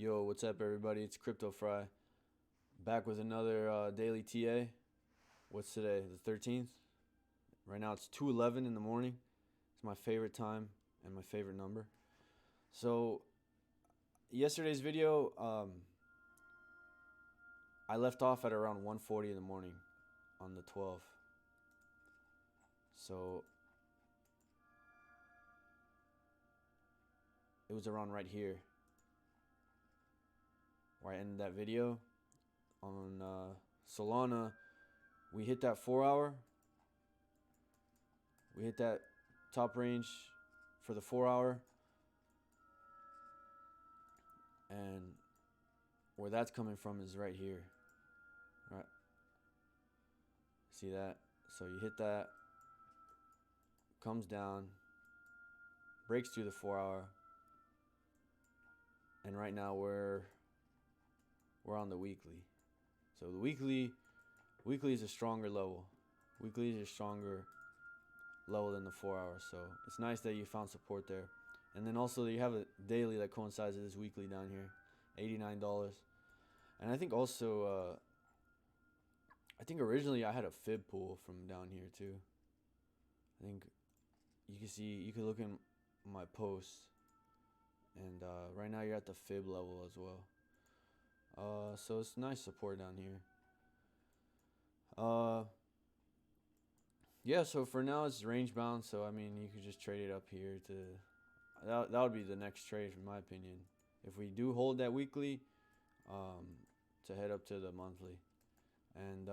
Yo, what's up, everybody? It's Crypto Fry, back with another daily TA. What's today? The 13th. Right now it's 2:11 in the morning. It's my favorite time and my favorite number. So, yesterday's video, I left off at around 1:40 in the morning on the 12th. So, it was around right here where I ended that video. On Solana, we hit that 4-hour. We hit that top range for the 4-hour. And where that's coming from is right here. Right. See that? So you hit that, comes down, breaks through the 4-hour. And right now we're on the weekly. So the weekly is a stronger level. Weekly is a stronger level than the 4-hour. So it's nice that you found support there. And then also you have a daily that coincides with this weekly down here, $89. And I think also, I think originally I had a fib pool from down here too. I think you can see, you can look in my posts, and right now you're at the fib level as well. So it's nice support down here. Yeah, so for now it's range bound, so I mean you could just trade it up here to that would be the next trade in my opinion. If we do hold that weekly, to head up to the monthly. And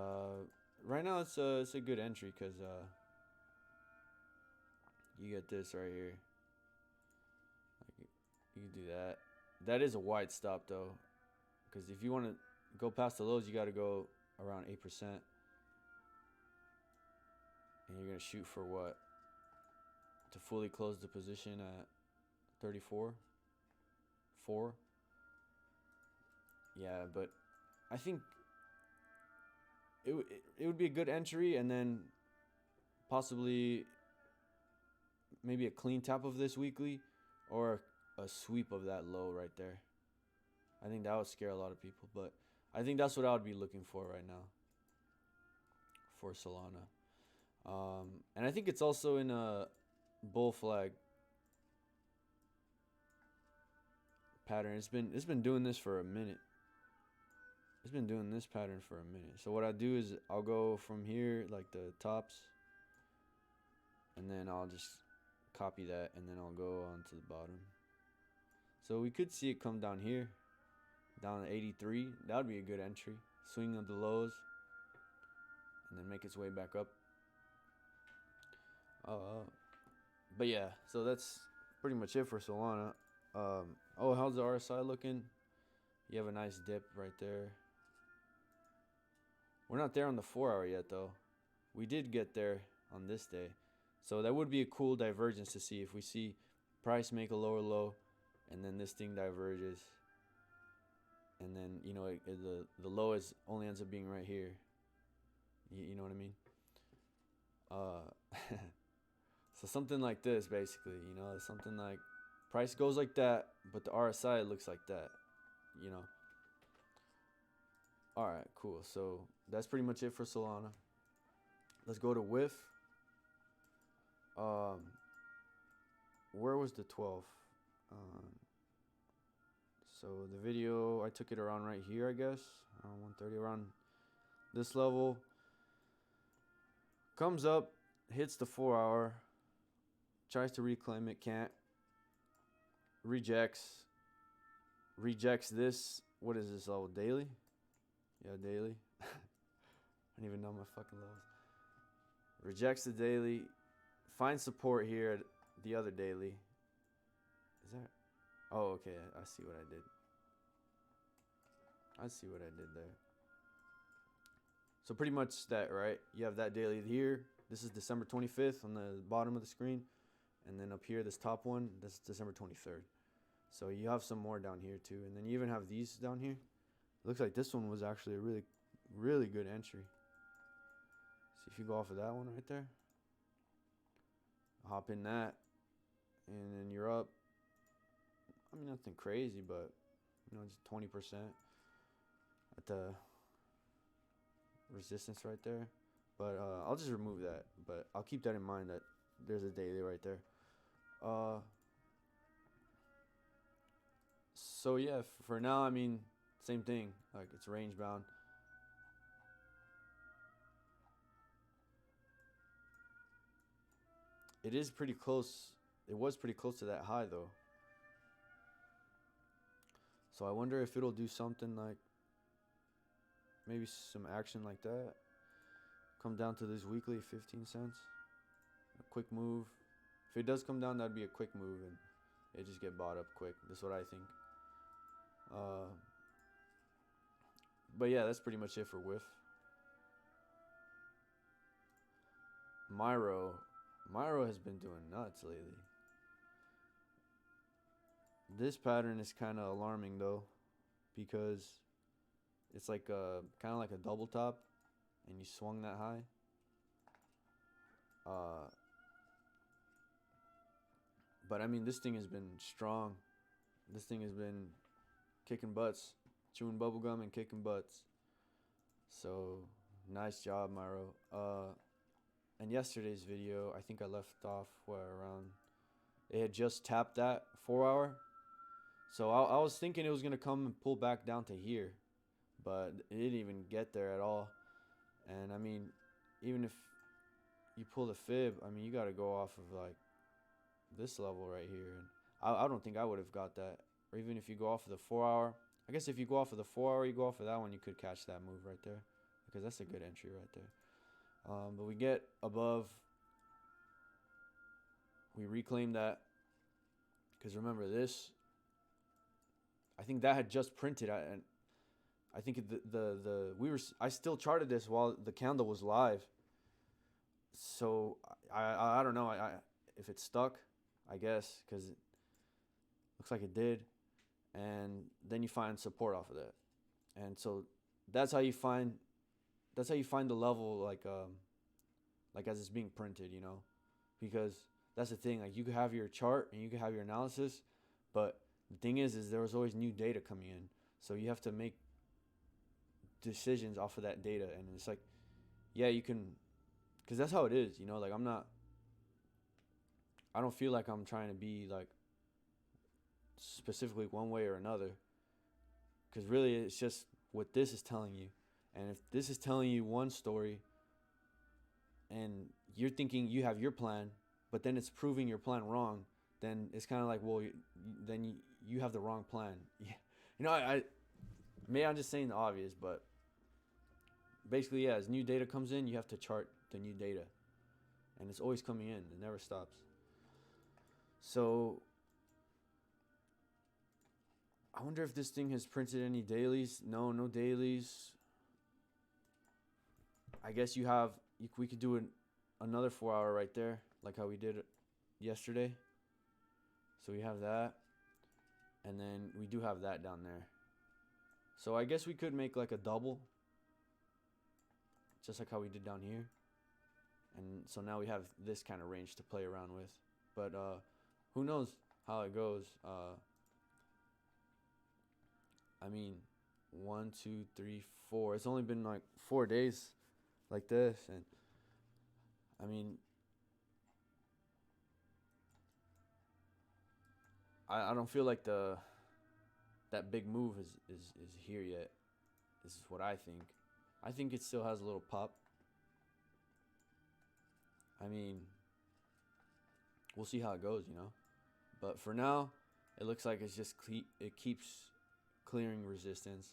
right now it's a good entry because you get this right here. Like, you can do that. That is a wide stop though, because if you want to go past the lows, you got to go around 8%. And you're going to shoot for what? To fully close the position at 34? 4? Yeah, but I think it would be a good entry, and then possibly maybe a clean tap of this weekly or a sweep of that low right there. I think that would scare a lot of people, but I think that's what I would be looking for right now for Solana. And I think it's also in a bull flag pattern. It's been doing this for a minute. It's been doing this pattern for a minute. So what I do is I'll go from here, like the tops, and then I'll just copy that, and then I'll go on to the bottom. So we could see it come down here, down to 83. That would be a good entry. Swing of the lows, and then make its way back up. But yeah, so that's pretty much it for Solana. Oh, how's the RSI looking? You have a nice dip right there. We're not there on the 4-hour yet, though. We did get there on this day. So that would be a cool divergence to see if we see price make a lower low, and then this thing diverges. And then, you know, the low only ends up being right here. You know what I mean? So something like this, basically, you know, something like price goes like that, but the RSI looks like that, you know. All right, cool. So that's pretty much it for Solana. Let's go to WIF. Where was the 12th? So the video, I took it around right here, I guess, around 130, around this level. Comes up, hits the 4-hour, tries to reclaim it, can't. Rejects this. What is this level? Daily? Yeah, daily. I don't even know my fucking levels. Rejects the daily. Finds support here at the other daily. Is that? Oh, okay. I see what I did. I see what I did there. So pretty much that, right? You have that daily here. This is December 25th on the bottom of the screen. And then up here, this top one, this is December 23rd. So you have some more down here too. And then you even have these down here. It looks like this one was actually a really, really good entry. See if you go off of that one right there. Hop in that. And then you're up. I mean, nothing crazy, but you know, just 20% at the resistance right there. But I'll just remove that. But I'll keep that in mind that there's a daily right there. So yeah, for now, I mean, same thing. Like, it's range bound. It is pretty close. It was pretty close to that high though. So I wonder if it'll do something like maybe some action like that. Come down to this weekly 15 cents. A quick move. If it does come down, that'd be a quick move and it just get bought up quick. That's what I think. But yeah, that's pretty much it for WIF. MYRO has been doing nuts lately. This pattern is kind of alarming though, because it's like kind of like a double top, and you swung that high. But I mean, this thing has been strong. This thing has been kicking butts, chewing bubblegum and kicking butts. So nice job, MYRO. And yesterday's video, I think I left off around. It had just tapped that 4 hour. So I was thinking it was gonna come and pull back down to here, but it didn't even get there at all. And I mean, even if you pull the fib, I mean, you gotta go off of like this level right here, and I don't think I would have got that. Or even if you go off of the 4 hour, I guess if you go off of the 4 hour, you go off of that one, you could catch that move right there, because that's a good entry right there. But we get above, we reclaim that, because remember this, I think that had just printed, and I think I still charted this while the candle was live. So I don't know if it stuck, I guess, because it looks like it did. And then you find support off of that, and so that's how you find the level, like as it's being printed, you know, because that's the thing. Like, you could have your chart and you could have your analysis, but the thing is there was always new data coming in, so you have to make decisions off of that data. And it's like, yeah, you can, because that's how it is, you know. Like, I don't feel like I'm trying to be like specifically one way or another, because really it's just what this is telling you. And if this is telling you one story and you're thinking you have your plan, but then it's proving your plan wrong, then it's kind of like, well, then you have the wrong plan. You know, maybe I'm just saying the obvious, but basically, yeah, as new data comes in, you have to chart the new data, and it's always coming in. It never stops. So I wonder if this thing has printed any dailies. No dailies. I guess we could do another 4 hour right there, like how we did it yesterday. So we have that, and then we do have that down there. So I guess we could make like a double, just like how we did down here. And so now we have this kind of range to play around with. But who knows how it goes. I mean, 1, 2, 3, 4. It's only been like 4 days like this, and I mean, I don't feel like that big move is here yet. This is what I think. I think it still has a little pop. I mean, we'll see how it goes, you know. But for now, it looks like it's just it keeps clearing resistance,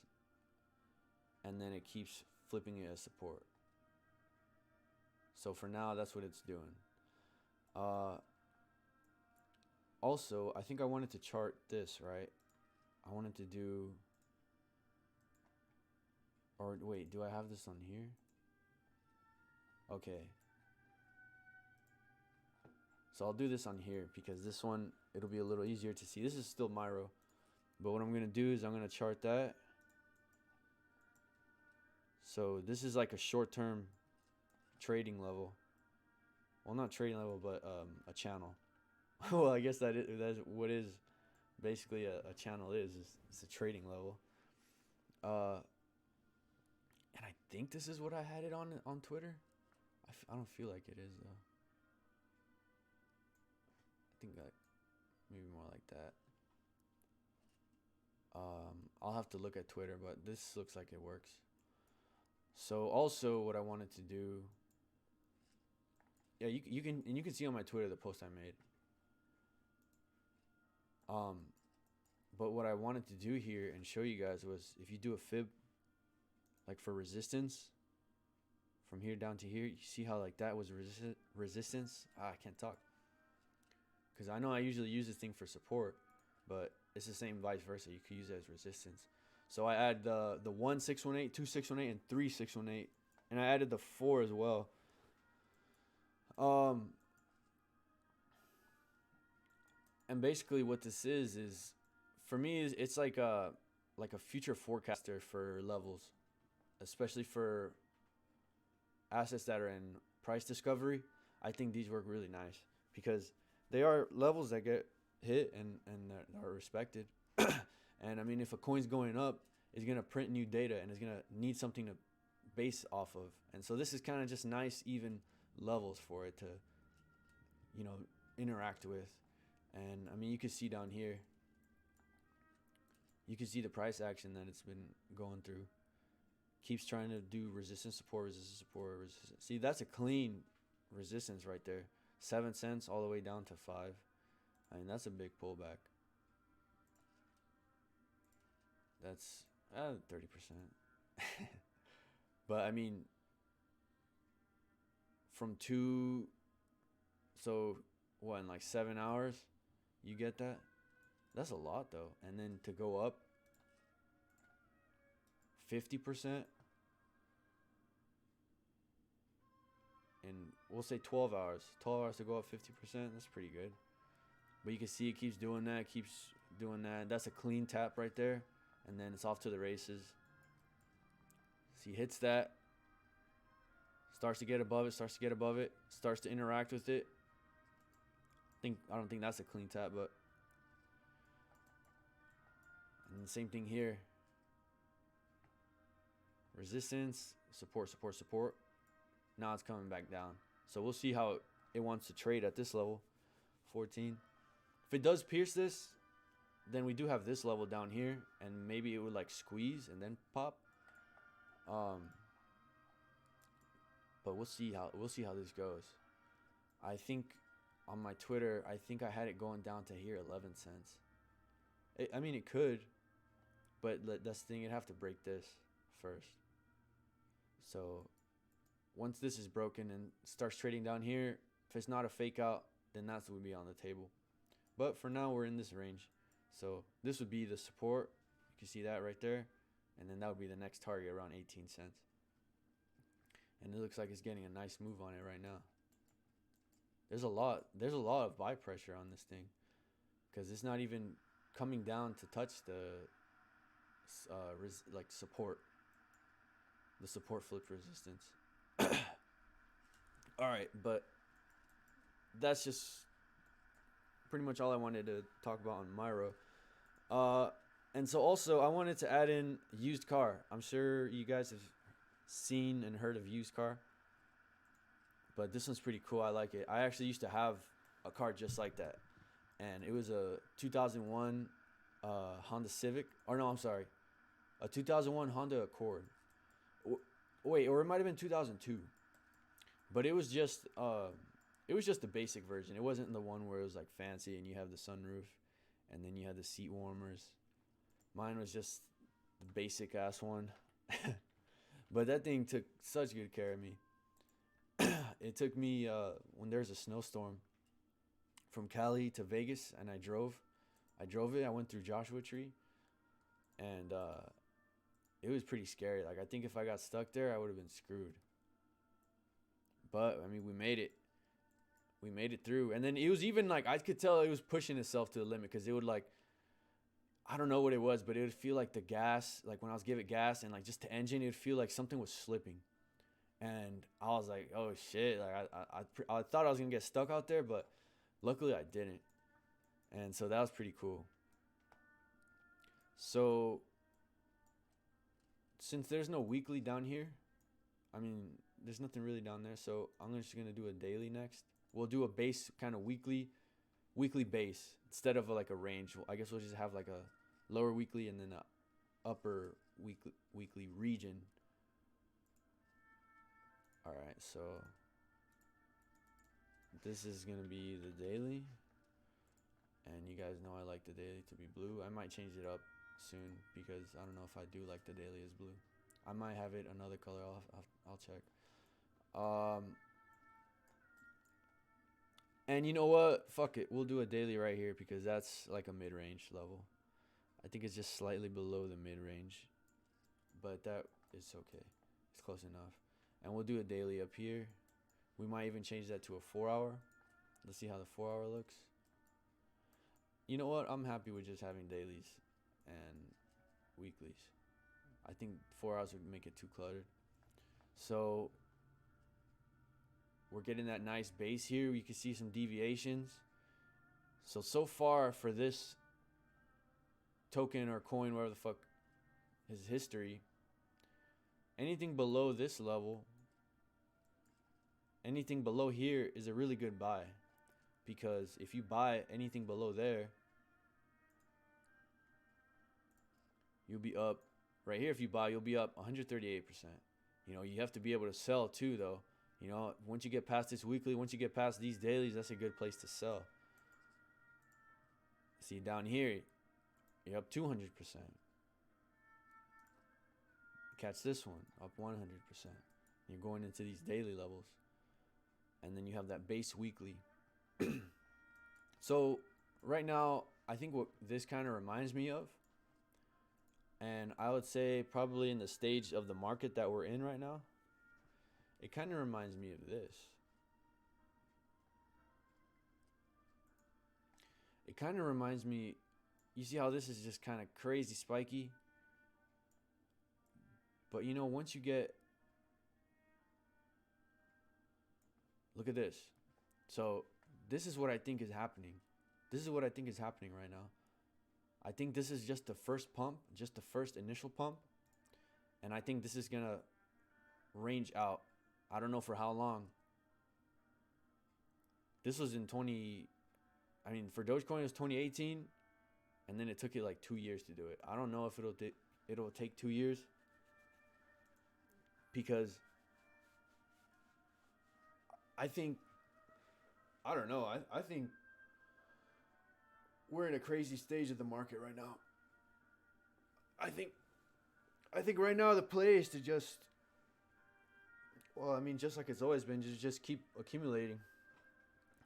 and then it keeps flipping it as support. So for now, that's what it's doing. Also, I think I wanted to chart this, right? I wanted to do, or wait, do I have this on here? Okay. So I'll do this on here, because this one, it'll be a little easier to see. This is still MYRO. But what I'm going to do is I'm going to chart that. So this is like a short-term trading level. Well, not trading level, but a channel. Well, I guess that's what is basically a channel is. It's a trading level. And I think this is what I had it on Twitter. I don't feel like it is though. I think maybe more like that. I'll have to look at Twitter, but this looks like it works. So also what I wanted to do, yeah, you can see on my Twitter the post I made. But what I wanted to do here and show you guys was, if you do a fib, like for resistance, from here down to here, you see how like that was resistance? I can't talk. Because I know I usually use this thing for support, but it's the same vice versa. You could use it as resistance. So I add the 1 618, 2 618, and 3 618, and I added the 4 as well. And basically what this is for me it's like a future forecaster for levels, especially for assets that are in price discovery. I think these work really nice because they are levels that get hit and are respected. And I mean, if a coin's going up, it's gonna print new data and it's gonna need something to base off of. And so this is kind of just nice, even levels for it to, you know, interact with. And I mean, you can see down here, you can see the price action that it's been going through. Keeps trying to do resistance, support, resistance, support, resistance. See, that's a clean resistance right there. 7 cents all the way down to 5. I mean, that's a big pullback. That's 30%. But I mean, from 2, so what, in like 7 hours, you get that? That's a lot though. And then to go up 50%, and we'll say 12 hours. 12 hours to go up 50%, that's pretty good. But you can see it keeps doing that, That's a clean tap right there. And then it's off to the races. See, hits that. Starts to get above it, starts to interact with it. I don't think that's a clean tap, but. And the same thing here. Resistance, support. Now it's coming back down. So we'll see how it wants to trade at this level, 14. If it does pierce this, then we do have this level down here, and maybe it would like squeeze and then pop. But we'll see how this goes. I think on my Twitter, I think I had it going down to here, 11 cents. I mean, it could, but that's the thing. It'd have to break this first. So once this is broken and starts trading down here, if it's not a fake out, then that's what would be on the table. But for now, we're in this range. So this would be the support. You can see that right there. And then that would be the next target around 18 cents. And it looks like it's getting a nice move on it right now. There's a lot of buy pressure on this thing, because it's not even coming down to touch the support. The support flipped resistance. All right, but that's just pretty much all I wanted to talk about on MYRO. And so also I wanted to add in USEDCAR. I'm sure you guys have seen and heard of USEDCAR, but this one's pretty cool. I like it. I actually used to have a car just like that, and it was a 2001 Honda Civic. Or no, I'm sorry, a 2001 Honda Accord. Wait, or it might have been 2002. But it was just the basic version. It wasn't the one where it was like fancy and you have the sunroof and then you had the seat warmers. Mine was just the basic ass one. But that thing took such good care of me. It took me when there's a snowstorm from Cali to Vegas, and I drove it. I went through Joshua Tree, and it was pretty scary. Like, I think if I got stuck there, I would have been screwed. But I mean, we made it through. And then it was even like, I could tell it was pushing itself to the limit, because it would, like, I don't know what it was, but it would feel like the gas, like when I was giving it gas and like just the engine, it would feel like something was slipping. And I was like, oh shit, like I thought I was gonna get stuck out there, but luckily I didn't. And so that was pretty cool. So since there's no weekly down here, I mean, there's nothing really down there. So I'm just gonna do a daily next. We'll do a base kind of weekly base instead of like a range. I guess we'll just have like a lower weekly and then a upper weekly region. All right, so this is gonna be the daily, and you guys know I like the daily to be blue. I might change it up soon because I don't know if I do like the daily as blue. I might have it another color. I'll check. And you know what? Fuck it. We'll do a daily right here because that's like a mid-range level. I think it's just slightly below the mid-range, but that is okay. It's close enough. And we'll do a daily up here. We might even change that to a 4-hour. Let's see how the 4-hour looks. You know what? I'm happy with just having dailies and weeklies. I think 4 hours would make it too cluttered. So we're getting that nice base here. You can see some deviations. So far for this token or coin, whatever the fuck his history, anything below this level, anything below here is a really good buy. Because if you buy anything below there, you'll be up. Right here, if you buy, you'll be up 138%. You know, you have to be able to sell too, though. You know, once you get past this weekly, once you get past these dailies, that's a good place to sell. See, down here, you're up 200%. Catch this one, up 100%. You're going into these daily levels. And then you have that base weekly. So, right now, I think what this kind of reminds me of, and I would say probably in the stage of the market that we're in right now, it kind of reminds me of this. It kind of reminds me, you see how this is just kind of crazy spiky? But you know, once you get, look at this. So this is what I think is happening. This is what I think is happening right now. I think this is just the first pump, just the first initial pump. And I think this is going to range out. I don't know for how long. This was in for Dogecoin it was 2018. And then it took it like 2 years to do it. I don't know if it'll take 2 years. Because I think we're in a crazy stage of the market right now. I think right now the play is to just like it's always been, just keep accumulating.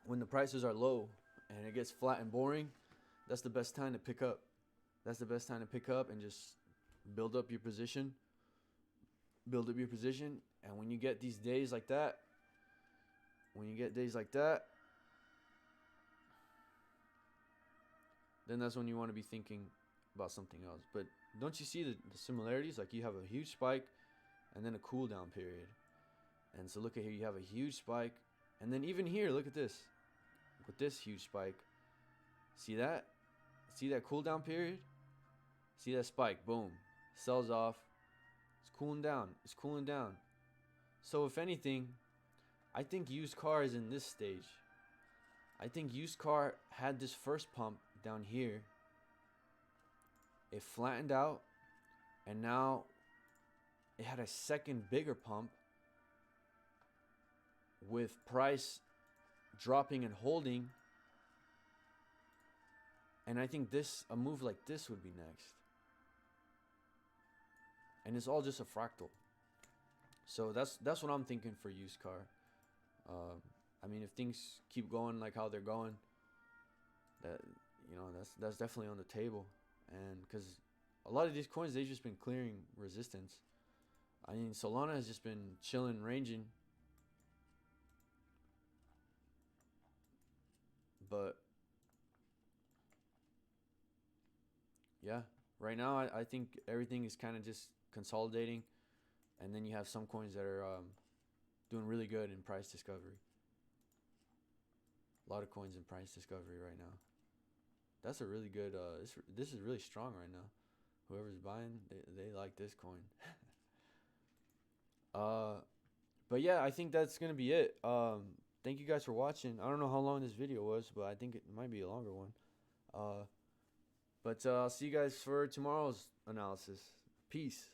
When the prices are low and it gets flat and boring, that's the best time to pick up. That's the best time to pick up and just build up your position. And when you get these days like that, then that's when you want to be thinking about something else. But don't you see the similarities? Like you have a huge spike and then a cool down period. And so look at here, you have a huge spike. And then even here, look at this. With this huge spike. See that? See that cool down period? See that spike? Boom. Sells off. It's cooling down. So if anything, I think used car is in this stage. I think used car had this first pump down here. It flattened out. And now it had a second bigger pump with price dropping and holding. And I think a move like this would be next. And it's all just a fractal. So that's what I'm thinking for used car. If things keep going like how they're going, that's definitely on the table. And because a lot of these coins, they've just been clearing resistance. Solana has just been chilling, ranging. But yeah, right now I think everything is kind of just consolidating. And then you have some coins that are doing really good in price discovery. A lot of coins in price discovery right now. That's a really good, this is really strong right now. Whoever's buying, they like this coin. But yeah, I think that's gonna be it. Thank you guys for watching. I don't know how long this video was, but I think it might be a longer one. But I'll see you guys for tomorrow's analysis. Peace.